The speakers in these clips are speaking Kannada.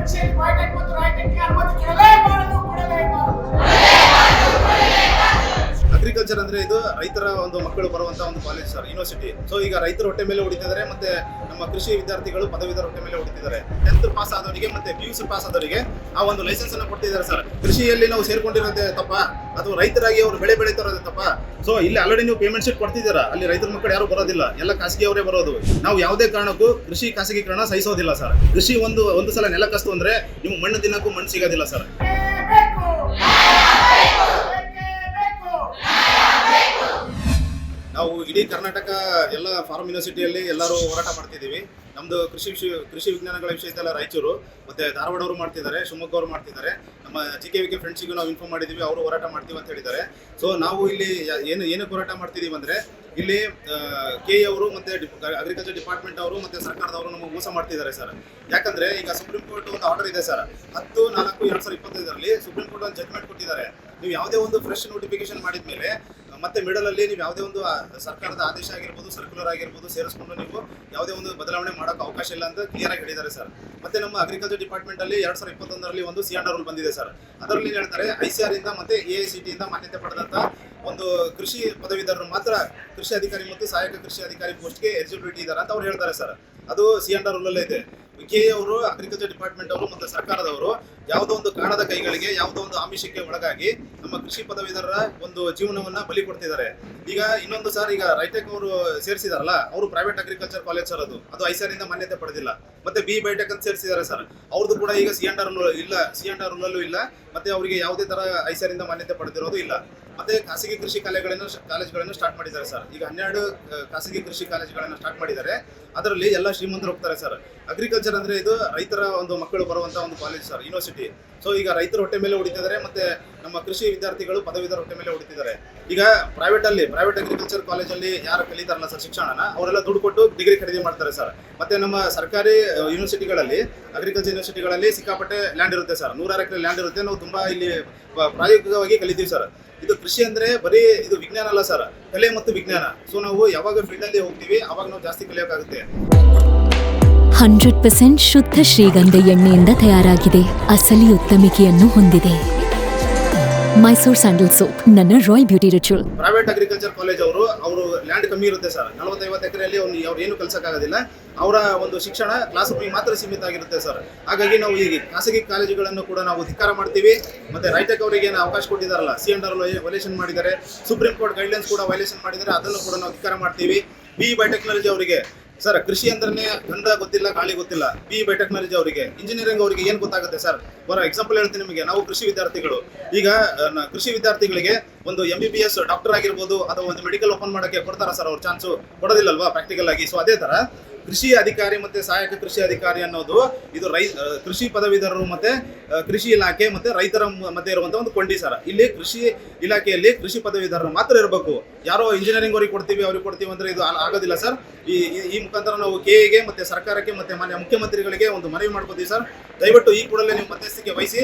ಕೃಷಿಯಲ್ಲಿ ಬಯೋಟೆಕ್ ಮತ್ತು ರೈಟೆಕ್ಗೆ ಅನುಮತಿ ಕೊಡಲೇಬಾರದು. ಅಗ್ರಿಕಲ್ಚರ್ ಅಂದ್ರೆ ಇದು ರೈತರ ಒಂದು ಮಕ್ಕಳು ಬರುವಂತ ಒಂದು ಕಾಲೇಜ್ ಸರ್, ಯೂನಿವರ್ಸಿಟಿ. ಸೊ ಈಗ ರೈತರ ಹೊಟ್ಟೆ ಮೇಲೆ ಹೊಡಿತಿದ್ದಾರೆ, ಮತ್ತೆ ನಮ್ಮ ಕೃಷಿ ವಿದ್ಯಾರ್ಥಿಗಳು ಪದವೀಧರ ಹೊಟ್ಟೆ ಮೇಲೆ ಹೊಡಿತಿದ್ದಾರೆ. 10th ಪಾಸ್ ಆದವರಿಗೆ ಮತ್ತೆ PUC ಪಾಸ್ ಆದವರಿಗೆ ಆ ಒಂದು ಲೈಸೆನ್ಸ್ ಅನ್ನು ಕೊಡ್ತಿದ್ದಾರೆ ಸರ್. ಕೃಷಿಯಲ್ಲಿ ನಾವು ಸೇರ್ಕೊಂಡಿರೋದೇ ತಪ್ಪ ಅಥವಾ ರೈತರಾಗಿ ಅವರು ಬೆಳೆ ಬೆಳೀತಿರೋದೇ ತಪ್ಪ? ಸೊ ಇಲ್ಲಿ ಆಲ್ರೆಡಿ ನೀವು ಪೇಮೆಂಟ್ ಶೀಟ್ ಕೊಡ್ತಿದ್ದೀರಾ, ಅಲ್ಲಿ ರೈತರ ಮಕ್ಕಳು ಯಾರು ಬರೋದಿಲ್ಲ, ಎಲ್ಲ ಖಾಸಗಿ ಅವರೇ ಬರೋದು. ನಾವು ಯಾವುದೇ ಕಾರಣಕ್ಕೂ ಕೃಷಿ ಖಾಸಗೀಕರಣ ಸಹಿಸೋದಿಲ್ಲ ಸರ್. ಕೃಷಿ ಒಂದು ಸಲ ನೆಲ ಕಸ್ತು ಅಂದ್ರೆ ನೀವು ಮಣ್ಣು ತಿನ್ನಕ್ಕೂ ಮಣ್ಣು ಸಿಗೋದಿಲ್ಲ ಸರ್. ನಾವು ಇಡೀ ಕರ್ನಾಟಕ ಎಲ್ಲ ಫಾರ್ಮ್ ಯೂನಿವರ್ಸಿಟಿಯಲ್ಲಿ ಎಲ್ಲರೂ ಹೋರಾಟ ಮಾಡ್ತಿದ್ದೀವಿ. ನಮ್ಮದು ಕೃಷಿ ವಿಜ್ಞಾನಗಳ ವಿಷಯದಲ್ಲ ರಾಯಚೂರು, ಮತ್ತು ಧಾರವಾಡ ಅವರು ಮಾಡ್ತಿದ್ದಾರೆ, ಶಿವಮೊಗ್ಗ ಅವರು ಮಾಡ್ತಿದ್ದಾರೆ. ನಮ್ಮ GKVK ಫ್ರೆಂಡ್ಸಿಗೂ ನಾವು ಇನ್ಫಾರ್ಮ್ ಮಾಡಿದ್ದೀವಿ, ಅವರು ಹೋರಾಟ ಮಾಡ್ತೀವಿ ಅಂತ ಹೇಳಿದ್ದಾರೆ. ಸೊ ನಾವು ಇಲ್ಲಿ ಏನಕ್ಕೆ ಹೋರಾಟ ಮಾಡ್ತಿದ್ದೀವಿ ಅಂದರೆ, ಇಲ್ಲಿ KE ಅವರು ಮತ್ತು ಅಗ್ರಿಕಲ್ಚರ್ ಡಿಪಾರ್ಟ್ಮೆಂಟ್ ಅವರು ಮತ್ತು ಸರ್ಕಾರದವರು ನಮಗೆ ಮೋಸ ಮಾಡ್ತಿದ್ದಾರೆ ಸರ್. ಯಾಕಂದರೆ ಈಗ ಸುಪ್ರೀಂ ಕೋರ್ಟ್ ಒಂದು ಆರ್ಡರ್ ಇದೆ ಸರ್, 10/4/2025 ಸುಪ್ರೀಂ ಕೋರ್ಟ್ ಒಂದು ಜಡ್ಜ್ಮೆಂಟ್ ಕೊಟ್ಟಿದ್ದಾರೆ. ನೀವು ಯಾವುದೇ ಒಂದು ಫ್ರೆಶ್ ನೋಟಿಫಿಕೇಶನ್ ಮಾಡಿದ ಮೇಲೆ ಮತ್ತೆ ಮಿಡಲಲ್ಲಿ ನೀವು ಯಾವುದೇ ಒಂದು ಸರ್ಕಾರದ ಆದೇಶ ಆಗಿರ್ಬೋದು, ಸರ್ಕ್ಯುಲರ್ ಆಗಿರ್ಬೋದು ಸೇರಿಸ್ಕೊಂಡು ನೀವು ಯಾವುದೇ ಒಂದು ಬದಲಾವಣೆ ಮಾಡೋಕ್ಕೆ ಅವಕಾಶ ಇಲ್ಲ ಅಂತ ಕ್ಲಿಯರ್ ಆಗಿ ಹೇಳಿದ್ದಾರೆ ಸರ್. ಮತ್ತೆ ನಮ್ಮ ಅಗ್ರಿಕಲ್ಚರ್ ಡಿಪಾರ್ಟ್ಮೆಂಟ್ ಅಲ್ಲಿ 2021 ಒಂದು C&R ರೂಲ್ ಬಂದಿದೆ ಸರ್. ಅದರಲ್ಲಿ ಹೇಳ್ತಾರೆ ICR ಇಂದ ಮತ್ತೆ AICT ಇಂದ ಮಾನ್ಯತೆ ಪಡೆದಂತ ಒಂದು ಕೃಷಿ ಪದವೀಧರರು ಮಾತ್ರ ಕೃಷಿ ಅಧಿಕಾರಿ ಮತ್ತು ಸಹಾಯಕ ಕೃಷಿ ಅಧಿಕಾರಿ ಪೋಸ್ಟ್ಗೆ ಎಲಿಜಿಬಿಲಿಟಿ ಇದ್ದಾರೆ ಅಂತ ಅವ್ರು ಹೇಳ್ತಾರೆ ಸರ್. ಅದು C&R ರೂಲಲ್ಲೇ ಇದೆ. KE ಅವರು, ಅಗ್ರಿಕಲ್ಚರ್ ಡಿಪಾರ್ಟ್ಮೆಂಟ್ ಅವರು ಮತ್ತು ಸರ್ಕಾರದವರು ಯಾವುದೋ ಒಂದು ಕಾರಣದ ಕೈಗಳಿಗೆ, ಯಾವುದೋ ಒಂದು ಆಮಿಷಕ್ಕೆ ಒಳಗಾಗಿ ನಮ್ಮ ಕೃಷಿ ಪದವೀಧರರ ಒಂದು ಜೀವನವನ್ನ ಬಲಿ ಕೊಡ್ತಿದ್ದಾರೆ. ಈಗ ಇನ್ನೊಂದು ಸರ್, ಈಗ ರೈಟೆಕ್ ಅವರು ಸೇರಿಸಿದಾರಲ್ಲ, ಅವರು ಪ್ರೈವೇಟ್ ಅಗ್ರಿಕಲ್ಚರ್ ಕಾಲೇಜ್ ಸರ್, ಅದು ICR ಇಂದ ಮಾನ್ಯತೆ ಪಡೆದಿಲ್ಲ. ಮತ್ತೆ B ಬಯೋಟೆಕ್ ಅಂತ ಸೇರಿಸಿದ್ದಾರೆ ಸರ್, ಅವ್ರದ್ದು ಕೂಡ ಈಗ C&R ಇಲ್ಲ, C&R ರೂಲಲ್ಲೂ ಇಲ್ಲ, ಮತ್ತೆ ಅವರಿಗೆ ಯಾವುದೇ ತರ ICR ಇಂದ ಮಾನ್ಯತೆ ಪಡೆದಿರೋದು ಇಲ್ಲ. ಮತ್ತೆ ಖಾಸಗಿ ಕೃಷಿ ಕಾಲೇಜ್ಗಳನ್ನು ಸ್ಟಾರ್ಟ್ ಮಾಡಿದ್ದಾರೆ ಸರ್. ಈಗ 12 ಖಾಸಗಿ ಕೃಷಿ ಕಾಲೇಜ್ಗಳನ್ನು ಸ್ಟಾರ್ಟ್ ಮಾಡಿದ್ದಾರೆ. ಅದರಲ್ಲಿ ಎಲ್ಲ ಶ್ರೀಮಂತರು ಹೋಗ್ತಾರೆ ಸರ್. ಅಗ್ರಿಕಲ್ಚರ್ ಅಂದ್ರೆ ಇದು ರೈತರ ಒಂದು ಮಕ್ಕಳು ಬರುವಂತ ಒಂದು ಕಾಲೇಜ್ ಸರ್, ಯೂನಿವರ್ಸಿಟಿ. ಸೊ ಈಗ ರೈತರ ಹೊಟ್ಟೆ ಮೇಲೆ ಹೊಡಿತಿದ್ದಾರೆ, ಮತ್ತೆ ನಮ್ಮ ಕೃಷಿ ವಿದ್ಯಾರ್ಥಿಗಳು ಪದವೀಧರ ಹೊಟ್ಟೆ ಮೇಲೆ ಹೊಡಿತಿದ್ದಾರೆ. ಈಗ ಪ್ರೈವೇಟ್ ಅಗ್ರಿಕಲ್ಚರ್ ಕಾಲೇಜಲ್ಲಿ ಯಾರು ಕಲಿತಾರಲ್ಲ ಸರ್ ಶಿಕ್ಷಣನ, ಅವರೆಲ್ಲ ದುಡ್ಡು ಕೊಟ್ಟು ಡಿಗ್ರಿ ಖರೀದಿ ಮಾಡ್ತಾರೆ ಸರ್. ಮತ್ತೆ ನಮ್ಮ ಸರ್ಕಾರಿ ಯೂನಿವರ್ಸಿಟಿಗಳಲ್ಲಿ, ಅಗ್ರಿಕಲ್ಚರ್ ಯೂನಿವರ್ಸಿಟಿಗಳಲ್ಲಿ ಸಿಕ್ಕಾಪಟ್ಟೆ ಲ್ಯಾಂಡ್ ಇರುತ್ತೆ ಸರ್, 100 ಎಕರೆ ಲ್ಯಾಂಡ್ ಇರುತ್ತೆ. ನಾವು ತುಂಬಾ ಇಲ್ಲಿ ಪ್ರಾಯೋಗಿಕವಾಗಿ ಕಲಿತೀವಿ ಸರ್. ಇದು ಕೃಷಿ ಅಂದ್ರೆ ಬರೀ ಇದು ವಿಜ್ಞಾನ ಅಲ್ಲ ಸರ್, ಕಲೆ ಮತ್ತು ವಿಜ್ಞಾನ. ಸೊ ನಾವು ಯಾವಾಗ ಫೀಲ್ಡ್ ಅಲ್ಲಿ ಹೋಗ್ತೀವಿ ಅವಾಗ ನಾವು ಜಾಸ್ತಿ ಕಲಿಯೋಕ್ಕಾಗುತ್ತೆ. 100% ಶುದ್ಧ ಶ್ರೀಗಂಧ ಎಣ್ಣೆಯಿಂದ ತಯಾರಾಗಿದೆ, ಅಸಲಿ ಉತ್ತಮಿಕೆಯನ್ನು ಹೊಂದಿದೆ. ಮೈಸೂರ್ ಸ್ಯಾಂಡಲ್ ಸೋಪ್, ನನ್ನ royal beauty ritual. Private agriculture college ಅವರು ಲ್ಯಾಂಡ್ ಕಮ್ಮಿ ಇರುತ್ತೆ ಸರ್, 40-50 ಎಕರೆಯಲ್ಲಿ ಅವ್ರು ಏನು ಕಲ್ಸಕ್ಕಾಗೋದಿಲ್ಲ. ಅವರ ಒಂದು ಶಿಕ್ಷಣ ಕ್ಲಾಸ್ ರೂಮಿಗೆ ಮಾತ್ರ ಸೀಮಿತ ಆಗಿರುತ್ತೆ ಸರ್. ಹಾಗಾಗಿ ನಾವು ಈ ಖಾಸಗಿ ಕಾಲೇಜುಗಳನ್ನು ಕೂಡ ನಾವು ಧಿಕ್ಕಾರ ಮಾಡ್ತೀವಿ. ಮತ್ತೆ ರೈಟೆಕ್ ಅವರಿಗೆ ಅವಕಾಶ ಕೊಟ್ಟಿದ್ದಾರಲ್ಲ, C&R ವೈಲೇಷನ್ ಮಾಡಿದ್ದಾರೆ, ಸುಪ್ರೀಂ ಕೋರ್ಟ್ ಗೈಡ್ಲೈನ್ಸ್ ಕೂಡ ವೈಲೇಷನ್ ಮಾಡಿದ್ದಾರೆ, ಅದನ್ನು ಕೂಡ ನಾವು ಧಿಕ್ಕಾರ ಮಾಡ್ತೀವಿ. B ಬಯೋಟೆಕ್ನಾಲಜಿ ಅವರಿಗೆ ಸರ್, ಕೃಷಿ ಅಂದ್ರೆ ಗಂಧ ಗೊತ್ತಿಲ್ಲ, ಗಾಳಿ ಗೊತ್ತಿಲ್ಲ. B ಬಯೋಟೆಕ್ನಾಲಜಿ ಅವರಿಗೆ, ಇಂಜಿನಿಯರಿಂಗ್ ಅವರಿಗೆ ಏನು ಗೊತ್ತಾಗುತ್ತೆ ಸರ್? ಫಾರ್ ಎಕ್ಸಾಂಪಲ್ ಹೇಳ್ತೀನಿ ನಿಮಗೆ, ನಾವು ಕೃಷಿ ವಿದ್ಯಾರ್ಥಿಗಳು. ಈಗ ಕೃಷಿ ವಿದ್ಯಾರ್ಥಿಗಳಿಗೆ ಒಂದು MBBS ಡಾಕ್ಟರ್ ಆಗಿರ್ಬೋದು ಅಥವಾ ಒಂದು ಮೆಡಿಕಲ್ ಓಪನ್ ಮಾಡೋಕ್ಕೆ ಕೊಡ್ತಾರಾ ಸರ್? ಅವ್ರು ಚಾನ್ಸು ಕೊಡೋದಿಲ್ಲಲ್ವಾ ಪ್ರಾಕ್ಟಿಕಲ್ ಆಗಿ. ಸೊ ಅದೇ ತರ ಕೃಷಿ ಅಧಿಕಾರಿ ಮತ್ತೆ ಸಹಾಯಕ ಕೃಷಿ ಅಧಿಕಾರಿ ಅನ್ನೋದು ಇದು ಕೃಷಿ ಪದವೀಧರರು ಮತ್ತೆ ಕೃಷಿ ಇಲಾಖೆ ಮತ್ತೆ ರೈತರ ಮಧ್ಯೆ ಇರುವಂತ ಒಂದು ಕೊಂಡಿ ಸರ್. ಇಲ್ಲಿ ಕೃಷಿ ಇಲಾಖೆಯಲ್ಲಿ ಕೃಷಿ ಪದವೀಧರರು ಮಾತ್ರ ಇರಬೇಕು. ಯಾರೋ ಇಂಜಿನಿಯರಿಂಗ್ ಅವ್ರಿಗೆ ಕೊಡ್ತೀವಿ ಅಂದ್ರೆ ಇದು ಆಗೋದಿಲ್ಲ ಸರ್. ಈ ಮುಖಾಂತರ ನಾವು KEಗೆ ಮತ್ತೆ ಸರ್ಕಾರಕ್ಕೆ ಮತ್ತೆ ಮಾನ್ಯ ಮುಖ್ಯಮಂತ್ರಿಗಳಿಗೆ ಒಂದು ಮನವಿ ಮಾಡ್ಕೋತೀವಿ ಸರ್. ದಯವಿಟ್ಟು ಈ ಕೂಡಲೇ ನೀವು ಮಧ್ಯಸ್ಥಿಕೆ ವಹಿಸಿ.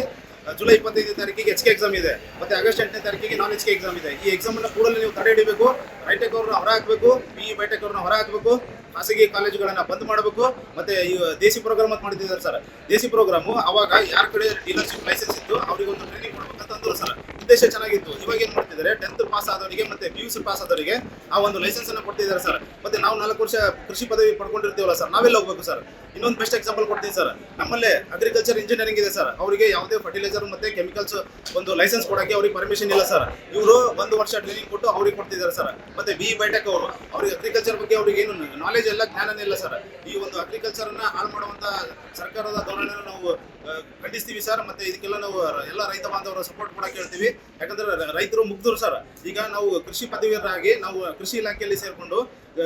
ಜುಲೈ 25ನೇ ತಾರೀಕಿಗೆ HK ಎಕ್ಸಾಮ್ ಇದೆ, ಮತ್ತೆ ಆಗಸ್ಟ್ 8ನೇ ತಾರೀಕಿಗೆ ನಾನ್ HK ಎಕ್ಸಾಮ್ ಇದೆ. ಈ ಎಕ್ಸಾಮ್ ಅನ್ನು ಕೂಡಲೇ ನೀವು ತಡೆ ಹಿಡಿಬೇಕು. ರೈಟೆಕ್ ಅವ್ರನ್ನ ಹೊರ ಹಾಕಬೇಕು, B ಬಯೋಟೆಕ್ ಅವ್ರನ್ನ ಹೊರ ಹಾಕಬೇಕು, ಖಾಸಗಿ ಕಾಲೇಜುಗಳನ್ನ ಬಂದ್ ಮಾಡಬೇಕು. ಮತ್ತೆ ಈ ದೇಸಿ ಪ್ರೋಗ್ರಾಮ್ ಅಂತ ಮಾಡಿದ್ದಾರೆ ಸರ್. ದೇಸಿ ಪ್ರೋಗ್ರಾಮು ಅವಾಗ ಯಾರ ಕಡೆ ಡೀಲರ್ಶಿಪ್ ಲೈಸೆನ್ಸ್ ಇತ್ತು ಅವರಿಗೆ ಒಂದು ಟ್ರೈನಿಂಗ್ ಕೊಡ್ಬೇಕಂತ ಅಂದ್ರು ಸರ್. ಉದ್ದೇಶ ಚೆನ್ನಾಗಿತ್ತು. ಇವಾಗ ಏನ್ ಮಾಡ್ತಿದ್ದಾರೆ, 10th ಪಾಸ್ ಆದವರಿಗೆ ಮತ್ತೆ PUC ಪಾಸ್ ಆದವರಿಗೆ ಆ ಒಂದು ಲೈಸೆನ್ಸ್ ಅನ್ನು ಕೊಡ್ತಿದ್ದಾರೆ ಸರ್. ಮತ್ತೆ ನಾವು 4 ವರ್ಷ ಕೃಷಿ ಪದವಿ ಪಡ್ಕೊಂಡಿರ್ತೀವಲ್ಲ ಸರ್, ನಾವೆಲ್ಲ ಹೋಗ್ಬೇಕು ಸರ್. ಇನ್ನೊಂದು ಬೆಸ್ಟ್ ಎಕ್ಸಾಂಪಲ್ ಕೊಡ್ತೀನಿ ಸರ್. ನಮ್ಮಲ್ಲೇ ಅಗ್ರಿಕಲ್ಚರ್ ಇಂಜಿನಿಯರಿಂಗ್ ಇದೆ ಸರ್, ಅವರಿಗೆ ಯಾವುದೇ ಫರ್ಟಿಲೈಸರ್ ಮತ್ತೆ ಕೆಮಿಕಲ್ಸ್ ಒಂದು ಲೈಸೆನ್ಸ್ ಕೊಡಕ್ಕೆ ಅವ್ರಿಗೆ ಪರ್ಮಿಷನ್ ಇಲ್ಲ ಸರ್. ಇವರು 1 ವರ್ಷ ಟ್ರೈನಿಂಗ್ ಕೊಟ್ಟು ಅವ್ರಿಗೆ ಕೊಡ್ತಿದ್ದಾರೆ ಸರ್. ಮತ್ತೆ B ಬಯೋಟೆಕ್ ಅವರು, ಅವ್ರಿಗೆ ಅಗ್ರಿಕಲ್ಚರ್ ಬಗ್ಗೆ ಅವ್ರಿಗೆ ಏನು ನಾಲೆಜ್ ಎಲ್ಲ ಜ್ಞಾನನೇ ಇಲ್ಲ ಸರ್. ಈ ಒಂದು ಅಗ್ರಿಕಲ್ಚರ್ ಅನ್ನ ಹಾಳು ಮಾಡುವಂತ ಸರ್ಕಾರದ ಧೋರಣೆಯನ್ನು ನಾವು ಖಂಡಿಸ್ತೀವಿ ಸರ್. ಮತ್ತೆ ಇದಕ್ಕೆಲ್ಲ ನಾವು ಎಲ್ಲ ರೈತ ಬಾಂಧವರ ಸಪೋರ್ಟ್ ಕೂಡ ಕೇಳ್ತೀವಿ. ಯಾಕಂದ್ರೆ ರೈತರು ಮುಗ್ಧರು ಸರ್. ಈಗ ನಾವು ಕೃಷಿ ಪದವೀಧರರಾಗಿ ನಾವು ಕೃಷಿ ಇಲಾಖೆಯಲ್ಲಿ ಸೇರ್ಕೊಂಡು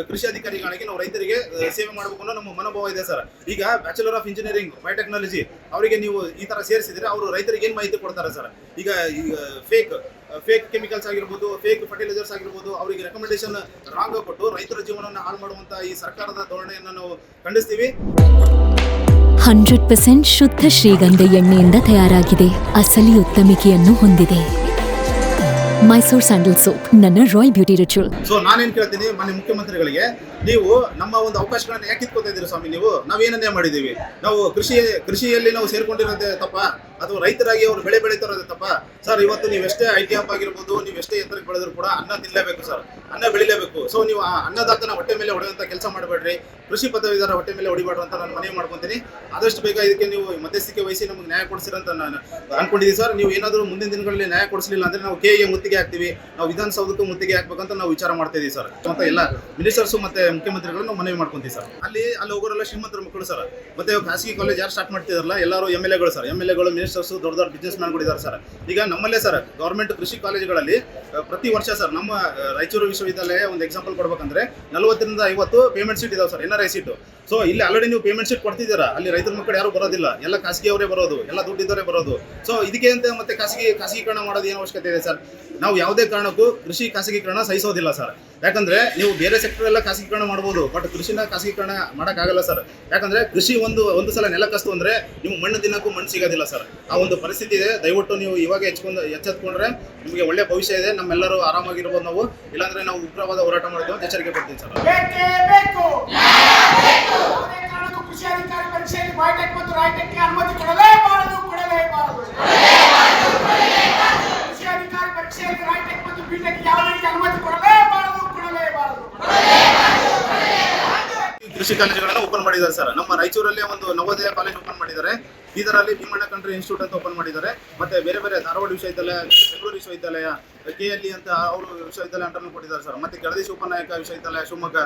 ಕೃಷಿ ಅಧಿಕಾರಿಗಳಿಗೆ ನಾವು ರೈತರಿಗೆ ಸೇವೆ ಮಾಡಬೇಕು ಅನ್ನೋ ನಮ್ಮ ಮನೋಭಾವ ಇದೆ ಸರ್. ಈಗ ಬ್ಯಾಚುಲರ್ ಆಫ್ ಇಂಜಿನಿಯರಿಂಗ್ ಬಯೋಟೆಕ್ನಾಲಜಿ ಅವರಿಗೆ ನೀವು ಈ ತರ ಸೇರಿಸಿದ್ರೆ ಅವರು ರೈತರಿಗೆ ಏನ್ ಮಾಹಿತಿ ಕೊಡ್ತಾರೆ ಸರ್? ಈಗ ಫೇಕ್ ಕೆಮಿಕಲ್ಸ್ ಆಗಿರ್ಬೋದು, ಫೇಕ್ ಫರ್ಟಿಲೈಸರ್ಸ್ ಆಗಿರ್ಬೋದು, ಅವರಿಗೆ ರೆಕಮೆಂಡೇಶನ್ ರಾಂಗ್ ಕೊಟ್ಟು ರೈತರ ಜೀವನವನ್ನು ಹಾಳು ಮಾಡುವಂತ ಈ ಸರ್ಕಾರದ ಧೋರಣೆಯನ್ನು ನಾವು ಖಂಡಿಸ್ತೀವಿ. 100% ಶುದ್ಧ ಶ್ರೀಗಂಧ ಎಣ್ಣೆಯಿಂದ ತಯಾರಾಗಿದೆ, ಅಸಲಿ ಉತ್ತಮಿಕೆಯನ್ನು ಹೊಂದಿದೆ. ಮೈಸೂರ್ ಸ್ಯಾಂಡಲ್ ಸೋಪ್, ನನ್ನ ರಾಯಲ್ ಬ್ಯೂಟಿ ರಿಚುವಲ್. ಸೊ ನಾನೇನ್ ಕೇಳ್ತೀನಿ ಮಾನ್ಯ ಮುಖ್ಯಮಂತ್ರಿಗಳಿಗೆ, ನೀವು ನಮ್ಮ ಒಂದು ಅವಕಾಶಗಳನ್ನ ಯಾಕೆ ಕಿತ್ಕೊತಾ ಇದ್ದೀರಿ ಸ್ವಾಮಿ ನೀವು? ನಾವೇನನ್ನೇ ಮಾಡಿದ್ದೀವಿ? ನಾವು ಕೃಷಿಯಲ್ಲಿ ನಾವು ಸೇರ್ಕೊಂಡಿರೋದೇ ತಪ್ಪ ಅಥವಾ ರೈತರಾಗಿ ಅವರು ಬೆಳೆ ಬೆಳೀತಿರೋದೇ ತಪ್ಪ ಸರ್? ಇವತ್ತು ನೀವೆಷ್ಟೇ IT ಹಬ್ ಆಗಿರ್ಬೋದು, ನೀವೆಷ್ಟೇ ಎತ್ತರಕ್ಕೆ ಬೆಳೆದ್ರು ಕೂಡ ಅನ್ನ ತಿನ್ನಲೇಬೇಕು ಸರ್, ಅನ್ನ ಬೆಳಿಲೇಬೇಕು. ಸೊ ನೀವು ಆ ಅನ್ನದಾತನ ಹೊಟ್ಟೆ ಮೇಲೆ ಹೊಡೆಯುವಂಥ ಕೆಲಸ ಮಾಡಬೇಡ್ರಿ, ಕೃಷಿ ಪದವೀಧರ ಹೊಟ್ಟೆ ಮೇಲೆ ಹೊಡಿಬಾರ್ದು ಅಂತ ನಾನು ಮನವಿ ಮಾಡ್ಕೊತೀನಿ. ಆದಷ್ಟು ಬೇಗ ಇದಕ್ಕೆ ನೀವು ಮಧ್ಯಸ್ಥಿಕೆ ವಹಿಸಿ ನಮಗೆ ನ್ಯಾಯ ಕೊಡಿಸಿರಂತ ನಾನು ಅನ್ಕೊಂಡಿದ್ದೀವಿ ಸರ್. ನೀವು ಏನಾದರೂ ಮುಂದಿನ ದಿನಗಳಲ್ಲಿ ನ್ಯಾಯ ಕೊಡಿಸಲಿಲ್ಲ ಅಂದರೆ ನಾವು KE ಮುತ್ತಿಗೆ ಹಾಕ್ತೀವಿ, ನಾವು ವಿಧಾನಸೌಧಕ್ಕೂ ಮುತ್ತಿಗೆ ಹಾಕ್ಬೇಕಂತ ನಾವು ವಿಚಾರ ಮಾಡ್ತಾ ಇದೀವಿ ಸರ್. ಅಂತ ಎಲ್ಲ ಮಿನಿಸ್ಟರ್ಸು ಮತ್ತೆ ಮುಖ್ಯಮಂತ್ರಿಗಳನ್ನು ಮನವಿ ಮಾಡ್ಕೊಂತೀವಿ ಸರ್. ಅಲ್ಲಿ ಹೋಗೋರೆಲ್ಲ ಶ್ರೀಮಂತರ ಮಕ್ಕಳು ಸರ್. ಮತ್ತೆ ಖಾಸಗಿ ಕಾಲೇಜ್ ಯಾರು ಸ್ಟಾರ್ಟ್ ಮಾಡ್ತಿದಾರಲ್ಲ ಎಲ್ಲರೂ MLAಗಳು ಸರ್. MLAಗಳು, ಮಿನಿಸ್ಟರ್ಸು, ದೊಡ್ಡ ಬಿಸ್ನೆಸ್ ಮ್ಯಾನ್ಗಳಿದ್ದಾರೆ ಸರ್. ಈಗ ನಮ್ಮಲ್ಲೇ ಸರ್ ಗೌರ್ಮೆಂಟ್ ಕೃಷಿ ಕಾಲೇಜುಗಳಲ್ಲಿ ಪ್ರತಿ ವರ್ಷ ಸರ್ ನಮ್ಮ ರಾಯಚೂರು ವಿಶ್ವವಿದ್ಯಾಲಯ ಒಂದು ಎಕ್ಸಾಂಪಲ್ ಕೊಡ್ಬೇಕಂದ್ರೆ 40ರಿಂದ 50 ಪೇಮೆಂಟ್ ಸೀಟ್ ಇದಾವೆ ಸರ್, NRI ಸೀಟು. ಸೊ ಇಲ್ಲಿ ಆಲ್ರೆಡಿ ನೀವು ಪೇಮೆಂಟ್ ಶೀಟ್ ಕೊಡ್ತಿದ್ದೀರಾ, ಅಲ್ಲಿ ರೈತರ ಮಕ್ಕಳು ಯಾರು ಬರೋದಿಲ್ಲ, ಎಲ್ಲ ಖಾಸಗಿ ಅವರೇ ಬರೋದು, ಎಲ್ಲ ದುಡ್ಡಿದ್ದವರೇ ಬರೋದು. ಸೊ ಇದಕ್ಕೆ ಅಂತ ಮತ್ತೆ ಖಾಸಗೀಕರಣ ಮಾಡೋದು ಏನು ಅವಶ್ಯಕತೆ ಇದೆ ಸರ್? ನಾವು ಯಾವುದೇ ಕಾರಣಕ್ಕೂ ಕೃಷಿ ಖಾಸಗೀಕರಣ ಸಹಿಸೋದಿಲ್ಲ ಸರ್. ಯಾಕಂದ್ರೆ ನೀವು ಬೇರೆ ಸೆಕ್ಟರ್ ಎಲ್ಲ ಖಾಸಗೀಕರಣ ಮಾಡ್ಬೋದು, ಬಟ್ ಕೃಷಿನ ಖಾಸಗೀಕರಣ ಮಾಡೋಕ್ಕಾಗಲ್ಲ ಸರ್. ಯಾಕಂದ್ರೆ ಕೃಷಿ ಒಂದು ಸಲ ನೆಲ ಕಸ್ತು ಅಂದ್ರೆ ನೀವು ಮಣ್ಣು ತಿನ್ನಕ್ಕೂ ಮಣ್ಣು ಸಿಗೋದಿಲ್ಲ ಸರ್. ಆ ಒಂದು ಪರಿಸ್ಥಿತಿ ಇದೆ. ದಯವಿಟ್ಟು ನೀವು ಇವಾಗ ಎಚ್ಚೆತ್ಕೊಂಡ್ರೆ ನಿಮಗೆ ಒಳ್ಳೆ ಭವಿಷ್ಯ ಇದೆ, ನಮ್ಮೆಲ್ಲರೂ ಆರಾಮಾಗಿರ್ಬೋದು ನಾವು. ಇಲ್ಲಾಂದ್ರೆ ನಾವು ಉಗ್ರವಾದ ಹೋರಾಟ ಮಾಡ್ತೀವಿ ಅಂತ ಎಚ್ಚರಿಕೆ ಕೊಡ್ತೀನಿ ಸರ್. ಬೇಕೇ ಬೇಕು. ಯಾವುದೇ ಕಾರಣಕ್ಕೂ ಕೃಷಿ ಅಧಿಕಾರಿ ಪರೀಕ್ಷೆಯಲ್ಲಿ ಬಯೋಟೆಕ್ ಮತ್ತು ರಾಯ್ಟೆಕ್ಗೆ ಅನುಮತಿ ಕೊಡಲೇಬಾರದು. ಕೃಷಿ ಅಧಿಕಾರಿ ಪರೀಕ್ಷೆಯಲ್ಲಿ ರಾಯ್ಟೆಕ್ ಮತ್ತು ಬಿಟೆಕ್ ಯಾವುದೇ ರೀತಿ ಅನುಮತಿ ಕೊಡಲೇಬಾರದು. ಕೃಷಿ ಕಾಲೇಜುಗಳನ್ನು ಓಪನ್ ಮಾಡಿದ್ದಾರೆ ಸರ್. ನಮ್ಮ ರಾಯಚೂರಲ್ಲಿ ಒಂದು ನವೋದಯ ಕಾಲೇಜ್ ಓಪನ್ ಮಾಡಿದ್ದಾರೆ, ಬೀದರಲ್ಲಿ ಭೀಮಣ್ಣ ಕಂಟ್ರಿ ಇನ್ಸ್ಟಿಟ್ಯೂಟ್ ಅಂತ ಓಪನ್ ಮಾಡಿದ್ದಾರೆ, ಮತ್ತೆ ಬೇರೆ ಬೇರೆ ಧಾರವಾಡ ವಿಶ್ವವಿದ್ಯಾಲಯ, ಬೆಂಗಳೂರು ವಿಶ್ವವಿದ್ಯಾಲಯ, KLE ಅಂತ ಅವರು ವಿಶ್ವವಿದ್ಯಾಲಯ ಅಂಡರ್ನಲ್ಲಿ ಕೊಟ್ಟಿದ್ದಾರೆ ಸರ್. ಮತ್ತೆ ಕೆಳದಿ ಉಪನಾಯಕ ವಿಶ್ವವಿದ್ಯಾಲಯ ಶಿವಮೊಗ್ಗ,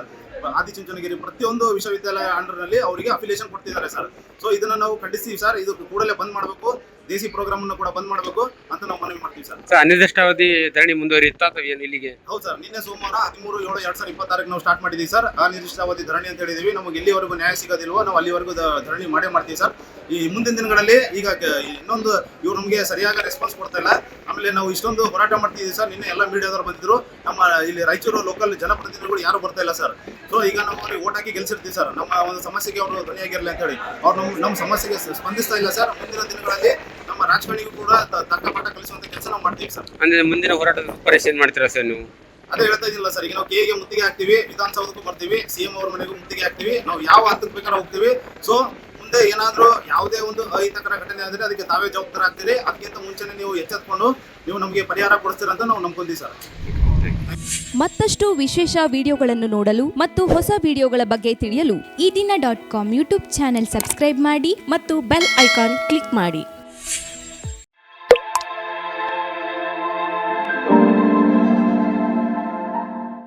ಆದಿಚುಂಚನಗಿರಿ, ಪ್ರತಿಯೊಂದು ವಿಶ್ವವಿದ್ಯಾಲಯ ಅಂಡರ್ನಲ್ಲಿ ಅವರಿಗೆ ಅಫಿಲಿಯೇಷನ್ ಕೊಡ್ತಿದ್ದಾರೆ ಸರ್. ಸೊ ಇದನ್ನ ನಾವು ಖಂಡಿಸ್ತೀವಿ ಸರ್. ಇದು ಕೂಡಲೇ ಬಂದ್ ಮಾಡಬೇಕು, ದೇಸಿ ಪ್ರೋಗ್ರಾಮ್ ಅನ್ನು ಕೂಡ ಬಂದ್ ಮಾಡಬೇಕು ಅಂತ ನಾವು ಮನವಿ ಮಾಡ್ತೀವಿ ಸರ್. ಅನಿರ್ದಿಷ್ಟಾವಧಿ ಧರಣಿ ಮುಂದುವರಿಯುತ್ತಾ ಅಥವಾ ಏನು ಇಲ್ಲಿಗೆ? ಹೌದು ಸರ್, ನಿನ್ನೆ ಸೋಮವಾರ 13/7/2026 ನಾವು ಸ್ಟಾರ್ಟ್ ಮಾಡಿದ್ದೀವಿ ಸರ್. ಅನಿರ್ದಿಷ್ಟಾವಧಿ ಧರಣಿ ಅಂತ ಹೇಳಿದೀವಿ. ನಮಗೆ ಎಲ್ಲಿವರೆಗೂ ನ್ಯಾಯ ಸಿಗೋದಿಲ್ವೋ ನಾವು ಅಲ್ಲಿವರೆಗೂ ಧರಣಿ ಮಾಡೇ ಮಾಡ್ತೀವಿ ಸರ್. ಈ ಮುಂದಿನ ದಿನಗಳಲ್ಲಿ ಈಗ ಇನ್ನೊಂದು ಇವ್ರು ನಮಗೆ ಸರಿಯಾದ ರೆಸ್ಪಾನ್ಸ್ ಕೊಡ್ತಾ ಇಲ್ಲ. ಆಮೇಲೆ ನಾವು ಇಷ್ಟೊಂದು ಹೋರಾಟ ಮಾಡ್ತಿದ್ದೀವಿ ಸರ್. ನಿನ್ನೆ ಎಲ್ಲ ಮೀಡಿಯಾದವ್ರು ಬಂದಿದ್ರು, ನಮ್ಮ ಇಲ್ಲಿ ರಾಯಚೂರು ಲೋಕಲ್ ಜನಪ್ರತಿನಿಧಿಗಳು ಯಾರು ಬರ್ತಾ ಇಲ್ಲ ಸರ್. ಸೊ ಈಗ ನಾವು ಅವ್ರಿಗೆ ಓಟ್ ಹಾಕಿ ಗೆಲ್ಸಿರ್ತೀವಿ ಸರ್. ನಮ್ಮ ಒಂದು ಸಮಸ್ಯೆಗೆ ಅವರು ಧ್ವನಿಯಾಗಿರಲಿ ಅಂತ ಹೇಳಿ ಅವ್ರು ನಮ್ಮ ಸಮಸ್ಯೆಗೆ ಸ್ಪಂದಿಸ್ತಾ ಇಲ್ಲ ಸರ್. ಮುಂದಿನ ದಿನಗಳಲ್ಲಿ ನಮ್ಮ ರಾಜಕಾರಣಿಗೂ ಕೂಡ ತಕ್ಕ ಪಾಠ ಕಲಿಸುವಂತ ಕೆಲಸ ನಾವು ಮಾಡ್ತೀವಿ ಸರ್. ಅಂದ್ರೆ ಮುಂದಿನ ಹೋರಾಟದ ರೂಪರೇಷೆ ಮಾಡ್ತೀರಾ ಸರ್ ನೀವು? ಅದೇ ಹೇಳ್ತಾ ಇದ್ದಿಲ್ಲ ಸರ್. ಈಗ ನಾವು KE ಮುತ್ತಿಗೆ ಹಾಕ್ತೀವಿ, ವಿಧಾನಸೌಧಕ್ಕೂ ಬರ್ತೀವಿ, CM ಅವ್ರ ಮನೆಗೂ ಮುತ್ತಿಗೆ ಹಾಕ್ತೀವಿ, ನಾವು ಯಾವ ಹಂತಕ್ಕೆ ಬೇಕಾದ್ರೆ ಹೋಗ್ತೀವಿ. ಸೊ ಮುಂದೆ ಏನಾದರೂ ಯಾವುದೇ ಒಂದು ಅಹಿತಕರ ಘಟನೆ ಆದರೆ ಅದಕ್ಕೆ ತಾವೇ ಜವಾಬ್ದಾರ ಆಗ್ತೀರಿ. ಅದಕ್ಕಿಂತ ಮುಂಚೆನೆ ನೀವು ಎಚ್ಚೆತ್ಕೊಂಡು ನೀವು ನಮಗೆ ಪರಿಹಾರ ಕೊಡಿಸ್ತೀರಂತ ನಾವು ನಂಬ್ಕೊಂತೀವಿ ಸರ್. ಮತ್ತಷ್ಟು ವಿಶೇಷ ವಿಡಿಯೋಗಳನ್ನು ನೋಡಲು ಮತ್ತು ಹೊಸ ವಿಡಿಯೋಗಳ ಬಗ್ಗೆ ತಿಳಿಯಲು eDina.com ಯೂಟ್ಯೂಬ್ ಚಾನೆಲ್ ಸಬ್ಸ್ಕ್ರೈಬ್ ಮಾಡಿ ಮತ್ತು ಬೆಲ್ ಐಕಾನ್ ಕ್ಲಿಕ್ ಮಾಡಿ.